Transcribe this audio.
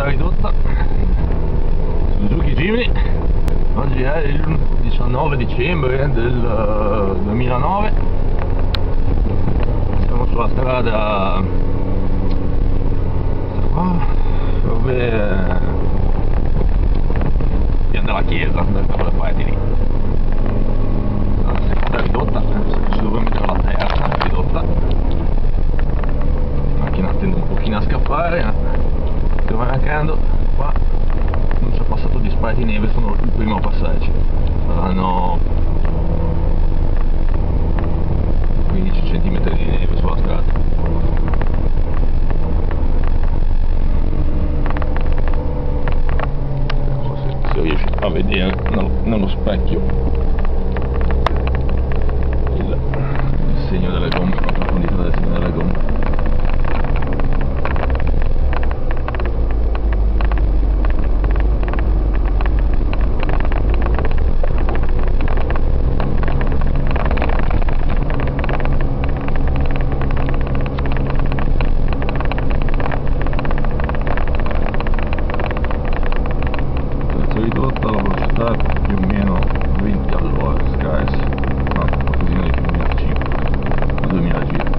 ridotta Suzuki Jimny. Oggi è il 19 dicembre del 2009. Siamo sulla strada dove viene dalla chiesa, da quelle parti lì. La seconda ridotta, ci dovremmo mettere la terza ridotta. La macchina tende un pochino a scappare, stiamo arrancando. Qua non c'è passato di spray di neve, sono il primo a passarci. Saranno 15 cm di neve sulla strada. Se riesci a vedere nello specchio il segno delle gomme, la profondità del segno delle gomme. Ridotta la velocità più o meno 20 all'ora, scarsa, no, qualcosina di più, 1500, 2000 giri.